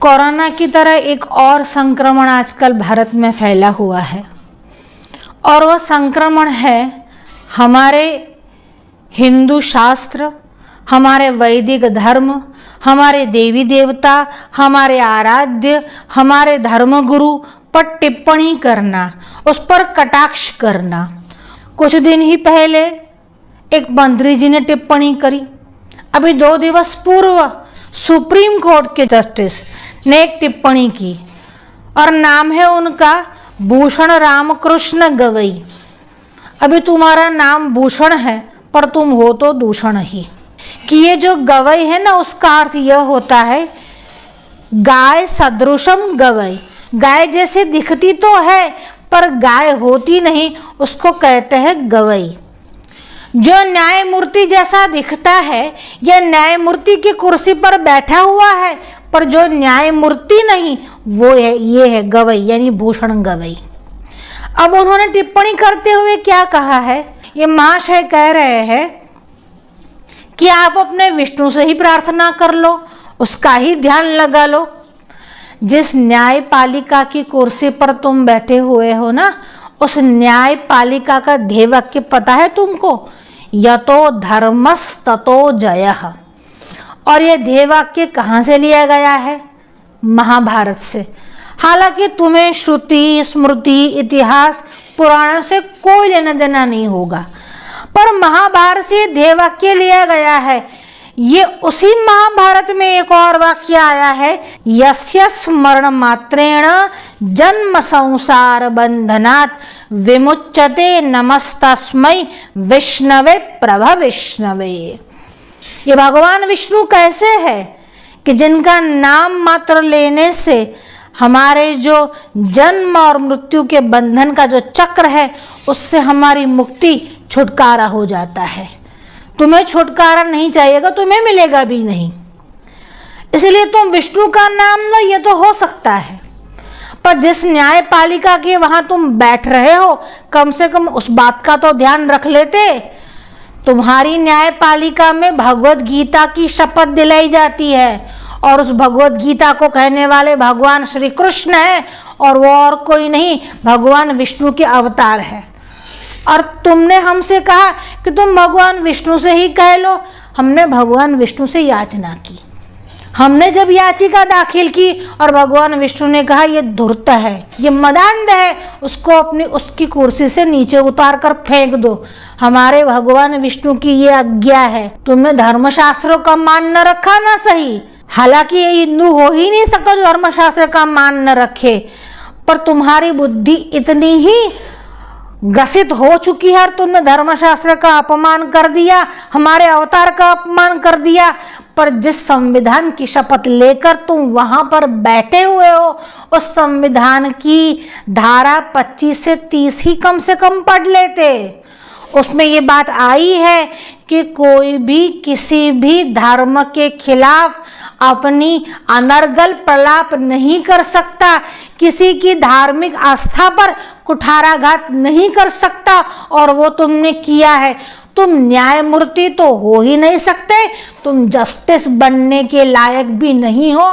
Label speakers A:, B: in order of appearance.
A: Corona की तरह एक और संक्रमण आजकल भारत में फैला हुआ है और वह संक्रमण है हमारे हिंदू शास्त्र, हमारे वैदिक धर्म, हमारे देवी देवता, हमारे आराध्य, हमारे धर्मगुरु पर टिप्पणी करना, उस पर कटाक्ष करना। कुछ दिन ही पहले एक मंत्री जी ने टिप्पणी करी। अभी 2 दिवस पूर्व सुप्रीम कोर्ट के जस्टिस ने एक टिप्पणी की और नाम है उनका भूषण रामकृष्ण गवई। अभी तुम्हारा नाम भूषण है पर तुम हो तो दूषण ही। कि ये जो गवई है ना, उसका अर्थ यह होता है गाय सदृशम गवई। गाय जैसे दिखती तो है पर गाय होती नहीं, उसको कहते हैं गवई। जो न्यायमूर्ति जैसा दिखता है या न्यायमूर्ति की कुर्सी पर बैठा हुआ है पर जो न्यायमूर्ति नहीं, वो है ये है गवई, यानी भूषण गवई। अब उन्होंने टिप्पणी करते हुए क्या कहा है, ये महाशय कह रहे हैं कि आप अपने विष्णु से ही प्रार्थना कर लो, उसका ही ध्यान लगा लो। जिस न्यायपालिका की कुर्सी पर तुम बैठे हुए हो ना, उस न्यायपालिका का ध्येय वाक्य पता है तुमको? यतो धर्मस्ततो जयः। और यह ध्येय वाक्य कहाँ से लिया गया है? महाभारत से। हालांकि तुम्हें श्रुति, स्मृति, इतिहास, पुराण से कोई लेना देना नहीं होगा, पर महाभारत से ध्येय वाक्य लिया गया है। ये उसी महाभारत में एक और वाक्य आया है, यस्य स्मरण मात्रेण जन्म संसार बंधनात् विमुच्यते नमस्तस्मै विष्णवे प्रभविष्णवे। ये भगवान विष्णु कैसे है कि जिनका नाम मात्र लेने से हमारे जो जन्म और मृत्यु के बंधन का जो चक्र है, उससे हमारी मुक्ति, छुटकारा हो जाता है। तुम्हें छुटकारा नहीं चाहिएगा, तुम्हें मिलेगा भी नहीं। इसलिए तुम विष्णु का नाम लो, ये तो हो सकता है, पर जिस न्यायपालिका के वहां तुम बैठ रहे हो, कम से कम उस बात का तो ध्यान रख लेते। तुम्हारी न्यायपालिका में भगवत गीता की शपथ दिलाई जाती है और उस भगवत गीता को कहने वाले भगवान श्री कृष्ण है और वो और कोई नहीं, भगवान विष्णु के अवतार है। और तुमने हमसे कहा कि तुम भगवान विष्णु से ही कह लो। हमने भगवान विष्णु से याचना की। हमने जब याचिका दाखिल की और भगवान विष्णु ने कहा ये धूर्त है, ये मदांध है, उसको अपनी उसकी कुर्सी से नीचे उतार कर फेंक दो। हमारे भगवान विष्णु की ये आज्ञा है। तुमने धर्मशास्त्रों का मान न रखा ना सही, हालांकि ये हिंदू हो ही नहीं सकता जो धर्मशास्त्र का मान न रखे, पर तुम्हारी बुद्धि इतनी ही ग्रसित हो चुकी है और तुमने धर्मशास्त्र का अपमान कर दिया, हमारे अवतार का अपमान कर दिया। पर जिस संविधान की शपथ लेकर तुम वहां पर बैठे हुए हो, उस संविधान की धारा 25 से 30 ही कम से कम पढ़ लेते। उसमें ये बात आई है कि कोई भी किसी भी धर्म के खिलाफ अपनी अनर्गल प्रलाप नहीं कर सकता, किसी की धार्मिक आस्था पर कुठाराघात नहीं कर सकता, और वो तुमने किया है। तुम न्यायमूर्ति तो हो ही नहीं सकते, तुम जस्टिस बनने के लायक भी नहीं हो।